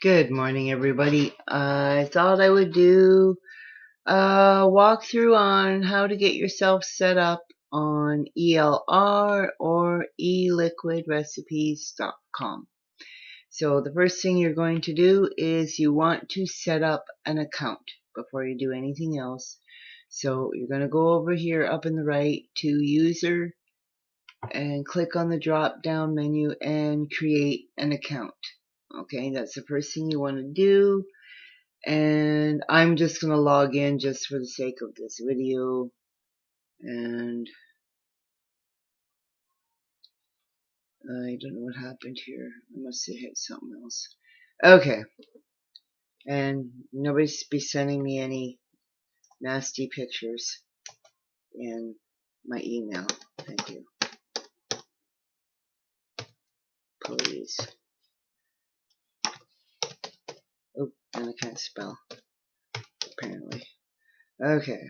Good morning, everybody. I thought I would do a walkthrough on how to get yourself set up on ELR or eliquidrecipes.com. So the first thing you're going to do is you want to set up an account before you do anything else. So you're going to go over here up in the right to user and click on the drop down menu and create an account. Okay, that's the first thing you want to do. And I'm just going to log in just for the sake of this video. And I don't know what happened here. I must have hit something else. Okay. And nobody's be sending me any nasty pictures in my email. Thank you. Please. Oh, and I can't spell. Apparently. Okay.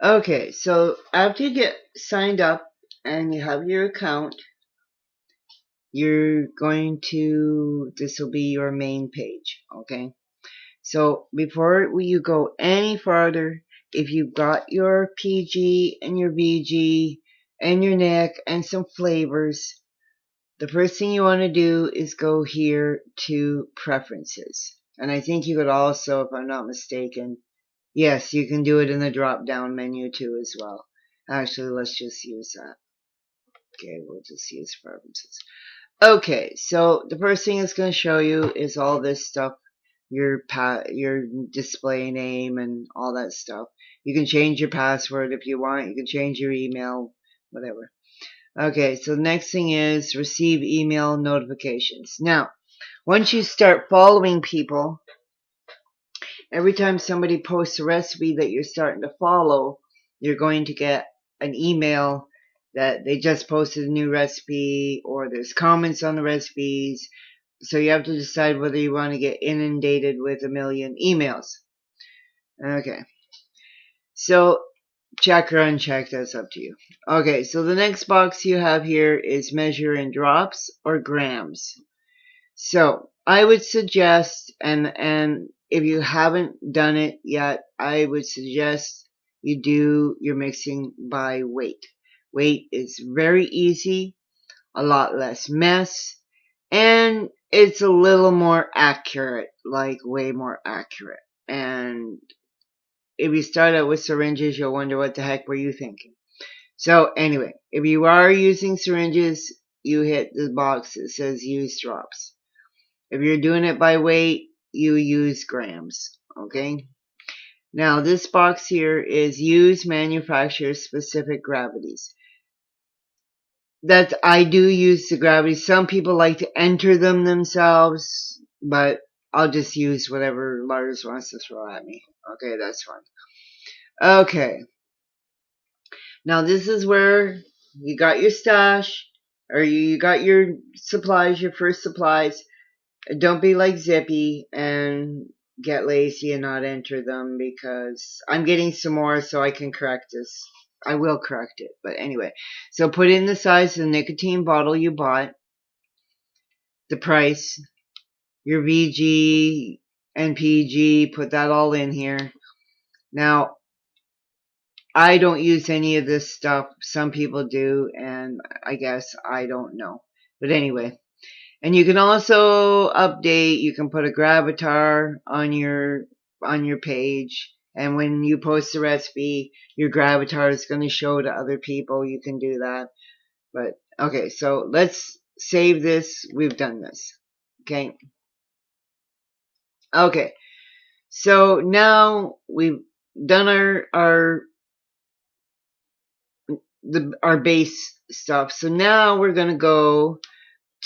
Okay, so after you get signed up and you have your account, you're going to, this will be your main page, okay? So before you go any farther, if you've got your PG and your VG and your neck and some flavors, the first thing you want to do is go here to preferences. And I think you could also, if I'm not mistaken, yes, you can do it in the drop down menu too as well. Actually, let's just use that. Okay, we'll just use preferences. Okay, so the first thing it's going to show you is all this stuff, your display name and all that stuff. You can change your password if you want. You can change your email, whatever. Okay, so the next thing is receive email notifications. Now, once you start following people, every time somebody posts a recipe that you're starting to follow, you're going to get an email that they just posted a new recipe or there's comments on the recipes. So you have to decide whether you want to get inundated with a million emails. Okay. So check or uncheck, that's up to you. Okay, so the next box you have here is measure in drops or grams. So I would suggest, and if you haven't done it yet, I would suggest you do your mixing by weight. Weight is very easy, a lot less mess, and it's a little more accurate, like way more accurate. And if you start out with syringes, you'll wonder what the heck were you thinking. So anyway, if you are using syringes, you hit the box that says use drops. If you're doing it by weight, you use grams, okay? Now this box here is use manufacturer specific gravities. That I do use the gravities. Some people like to enter them themselves, but I'll just use whatever Lars wants to throw at me. Okay, that's fine. Okay. Now this is where you got your stash, or you got your supplies, your first supplies. Don't be like Zippy and get lazy and not enter them, because I'm getting some more so I can correct this. I will correct it, but anyway. So put in the size of the nicotine bottle you bought, the price, your VG and PG, put that all in here. Now, I don't use any of this stuff. Some people do, and I guess I don't know. But anyway. And you can also update, you can put a gravatar on your page, and when you post the recipe, your gravatar is going to show to other people. You can do that. But okay, so let's save this. We've done this. Okay. Okay. So now we've done our base stuff. So now we're going to go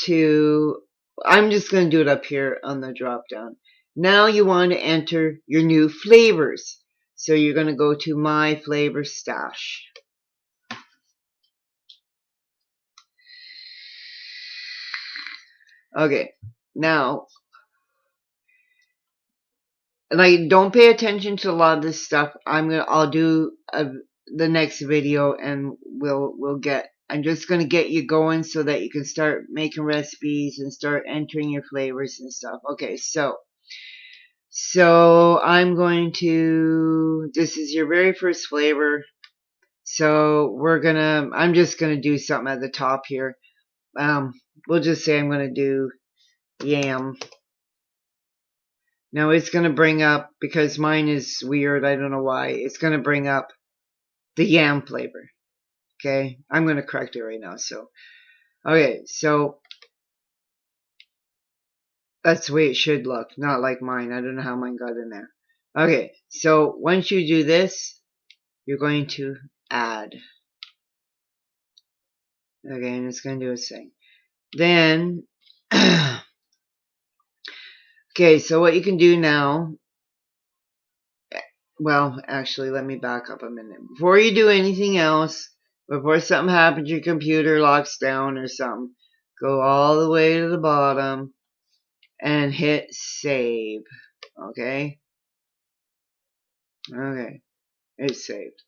to, I'm just going to do it up here on the drop down. Now you want to enter your new flavors. So you're going to go to my flavor stash. Okay, now, like, don't pay attention to a lot of this stuff. I'll do the next video, and we'll get I'm just going to get you going so that you can start making recipes and start entering your flavors and stuff. Okay, so I'm going to, this is your very first flavor. So I'm just going to do something at the top here. We'll just say I'm going to do yam. Now it's going to bring up, because mine is weird, I don't know why, it's going to bring up the yam flavor. Okay, I'm going to correct it right now. So, okay, so that's the way it should look, not like mine. I don't know how mine got in there. Okay, so once you do this, you're going to add. Okay, and it's going to do its thing. Then, okay, so what you can do now, well, actually, let me back up a minute. Before you do anything else, before something happens, your computer locks down or something, go all the way to the bottom and hit save. Okay? Okay, it's saved.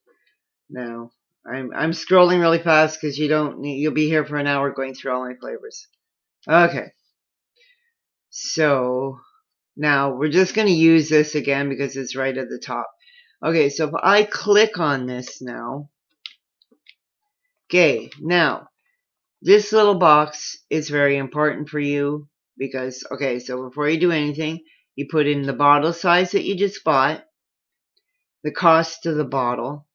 Now, I'm scrolling really fast because you'll be here for an hour going through all my flavors. Okay. So, now we're just going to use this again because it's right at the top. Okay, so if I click on this now, okay, now, this little box is very important for you because, okay, so before you do anything, you put in the bottle size that you just bought, the cost of the bottle.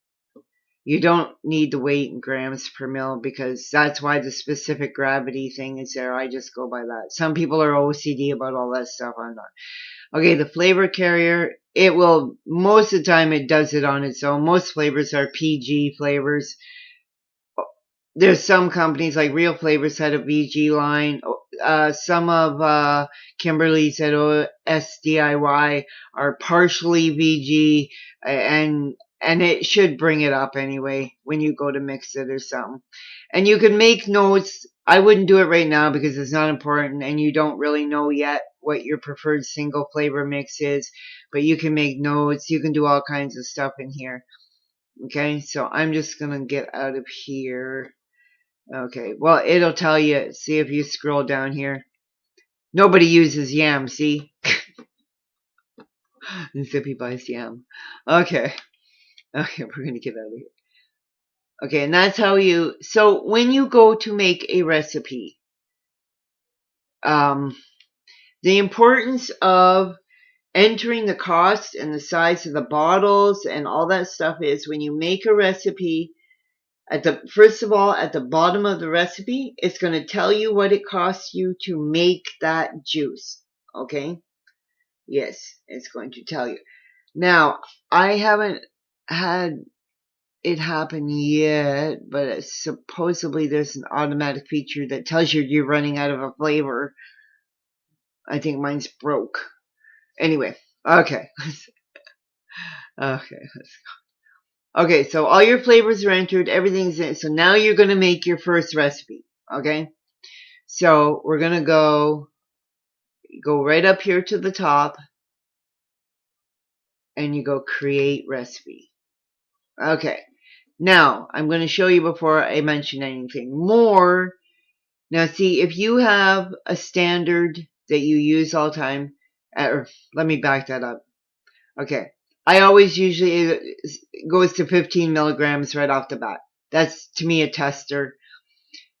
You don't need the weight in grams per mil because that's why the specific gravity thing is there. I just go by that. Some people are OCD about all that stuff. I'm not. Okay, the flavor carrier, it will, most of the time it does it on its own. Most flavors are PG flavors. There's some companies like Real Flavors had a VG line. Some of Kimberly's at OSDIY are partially VG, and it should bring it up anyway when you go to mix it or something. And you can make notes. I wouldn't do it right now because it's not important, and you don't really know yet what your preferred single flavor mix is. But you can make notes. You can do all kinds of stuff in here. Okay, so I'm just gonna get out of here. Okay, well, it'll tell you, see if you scroll down here. Nobody uses yam, see? And Zippy buys yam. Okay, we're going to get out of here. Okay, and that's how so when you go to make a recipe, the importance of entering the cost and the size of the bottles and all that stuff is when you make a recipe, first of all, at the bottom of the recipe, it's going to tell you what it costs you to make that juice. Okay? Yes, it's going to tell you. Now, I haven't had it happen yet, but supposedly there's an automatic feature that tells you you're running out of a flavor. I think mine's broke. Anyway, okay. Okay, let's go. Okay, so all your flavors are entered, everything's in. So now you're going to make your first recipe. Okay? So we're going to go right up here to the top, and you go create recipe. Okay. Now, I'm going to show you before I mention anything more. Now, see, if you have a standard that you use all the time, or let me back that up. Okay. I always usually, it goes to 15 milligrams right off the bat. That's, to me, a tester.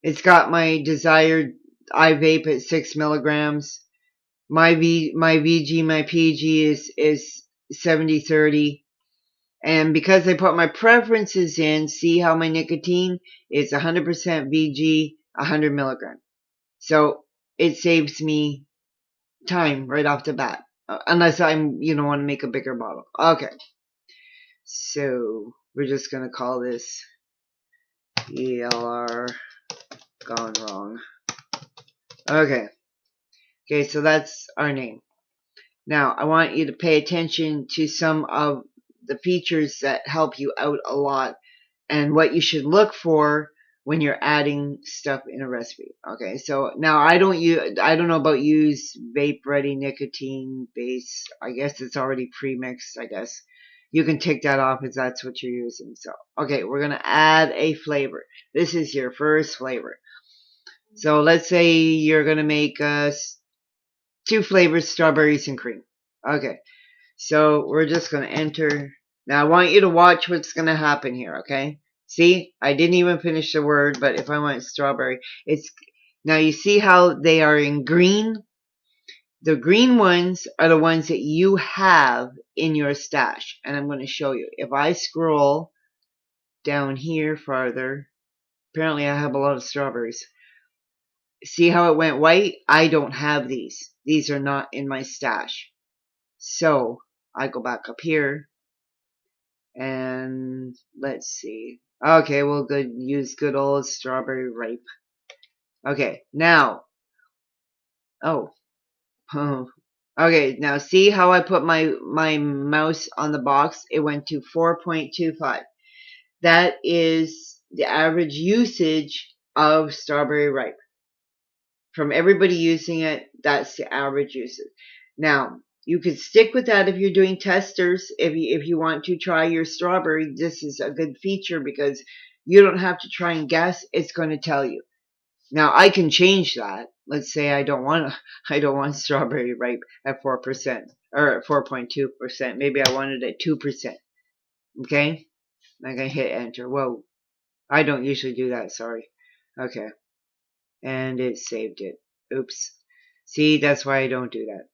It's got my desired iVape at 6 milligrams. My VG, my PG is 70-30. And because I put my preferences in, see how my nicotine is 100% VG, 100 milligram. So it saves me time right off the bat. Unless want to make a bigger bottle. Okay. So we're just going to call this ELR gone wrong. Okay. Okay, so that's our name. Now, I want you to pay attention to some of the features that help you out a lot and what you should look for when you're adding stuff in a recipe. Okay, so now I don't know about use vape ready nicotine base. I guess it's already pre-mixed, I guess. you can tick that off if that's what you're using. So, okay, we're going to add a flavor. This is your first flavor. So let's say you're going to make 2 flavors, strawberries and cream. Okay, so we're just going to enter. Now I want you to watch what's going to happen here, okay? See, I didn't even finish the word, but if I want strawberry, it's now you see how they are in green? The green ones are the ones that you have in your stash, and I'm going to show you. If I scroll down here farther, apparently I have a lot of strawberries. See how it went white? I don't have these. These are not in my stash. So I go back up here and let's see. Okay, we'll use good old strawberry ripe. Okay, now. Oh. Okay, now see how I put my mouse on the box? It went to 4.25. That is the average usage of strawberry ripe. From everybody using it, that's the average usage. Now, you could stick with that if you're doing testers. If you want to try your strawberry, this is a good feature because you don't have to try and guess. It's going to tell you. Now, I can change that. Let's say I don't want strawberry ripe at 4% or at 4.2%. Maybe I want it at 2%. Okay? I'm going to hit enter. Whoa. I don't usually do that, sorry. Okay. And it saved it. Oops. See, that's why I don't do that.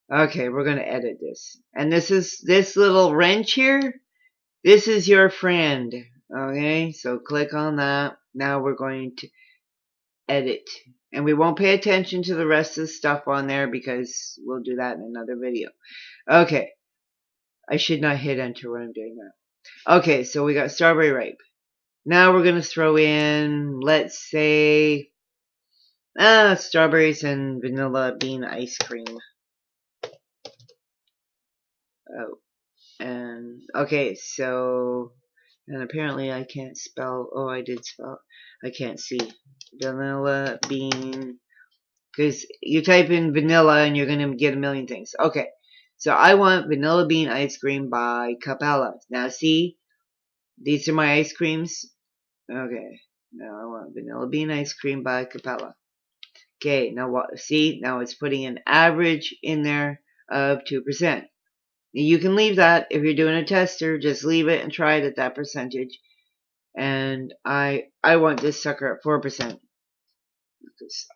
Okay, we're going to edit this. And this little wrench here, this is your friend. Okay, so click on that. Now we're going to edit. And we won't pay attention to the rest of the stuff on there because we'll do that in another video. Okay. I should not hit enter when I'm doing that. Okay, so we got strawberry ripe. Now we're going to throw in, let's say, strawberries and vanilla bean ice cream. Oh, and okay, so, and apparently I can't spell, oh, I did spell, I can't see. Vanilla bean, because you type in vanilla and you're going to get a million things. Okay, so I want vanilla bean ice cream by Capella. Now see, these are my ice creams. Okay, now I want vanilla bean ice cream by Capella. Okay, now what? See, now it's putting an average in there of 2%. You can leave that if you're doing a tester. Just leave it and try it at that percentage. And I want this sucker at 4% because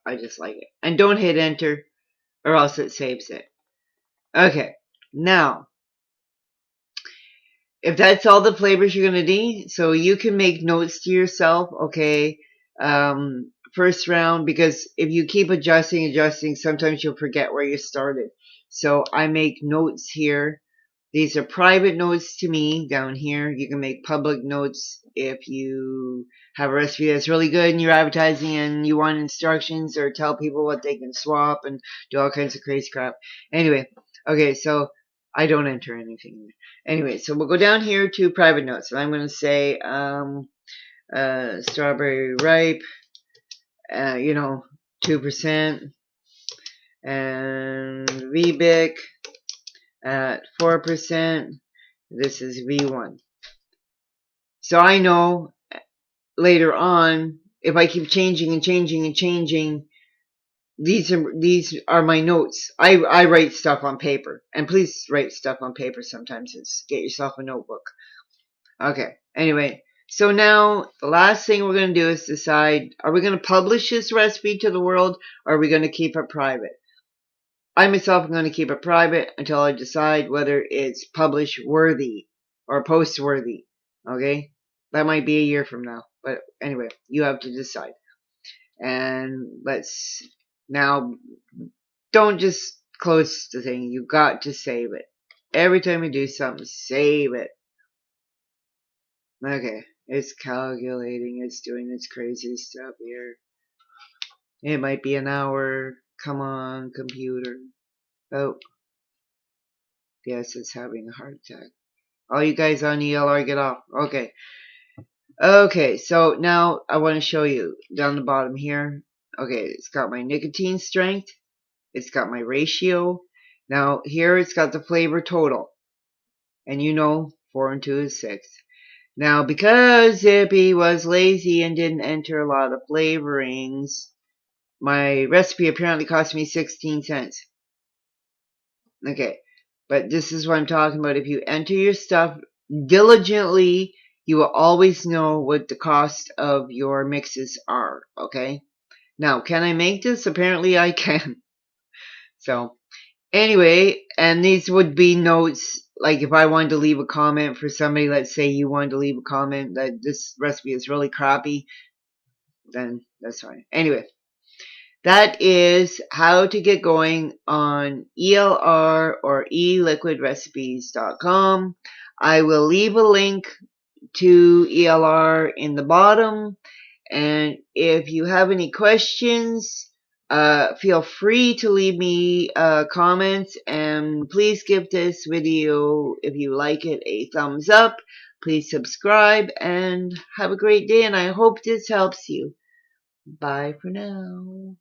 I just like it. And don't hit enter, or else it saves it. Okay, now if that's all the flavors you're gonna need, so you can make notes to yourself. Okay, first round, because if you keep adjusting, sometimes you'll forget where you started. So I make notes here. These are private notes to me down here. You can make public notes if you have a recipe that's really good and you're advertising and you want instructions or tell people what they can swap and do all kinds of crazy crap. Anyway, okay, so I don't enter anything. Anyway, so we'll go down here to private notes. And I'm going to say strawberry ripe, 2%, and VBIC at 4%. This is V1. So I know later on, if I keep changing and changing, these are my notes. I write stuff on paper. And please write stuff on paper sometimes. Get yourself a notebook. Okay, anyway. So now, the last thing we're going to do is decide, are we going to publish this recipe to the world, or are we going to keep it private? I myself am going to keep it private until I decide whether it's publish worthy or post worthy. Okay? That might be a year from now. But anyway, you have to decide. And now, don't just close the thing. You got to save it. Every time you do something, save it. Okay, it's calculating. It's doing its crazy stuff here. It might be an hour. Come on, computer. Oh. Yes, it's having a heart attack. All you guys on ELR, get off. Okay. Okay, so now I want to show you down the bottom here. Okay, it's got my nicotine strength. It's got my ratio. Now, here it's got the flavor total. And you know, 4 and 2 is 6. Now, because Zippy was lazy and didn't enter a lot of flavorings, my recipe apparently cost me 16 cents. Okay, but this is what I'm talking about. If you enter your stuff diligently, you will always know what the cost of your mixes are, okay? Now, can I make this? Apparently I can. So, anyway, and these would be notes, like if I wanted to leave a comment for somebody, let's say you wanted to leave a comment that this recipe is really crappy, then that's fine. Anyway, that is how to get going on ELR or eliquidrecipes.com. I will leave a link to ELR in the bottom. And if you have any questions, feel free to leave me comments, and please give this video, if you like it, a thumbs up. Please subscribe and have a great day, and I hope this helps you. Bye for now.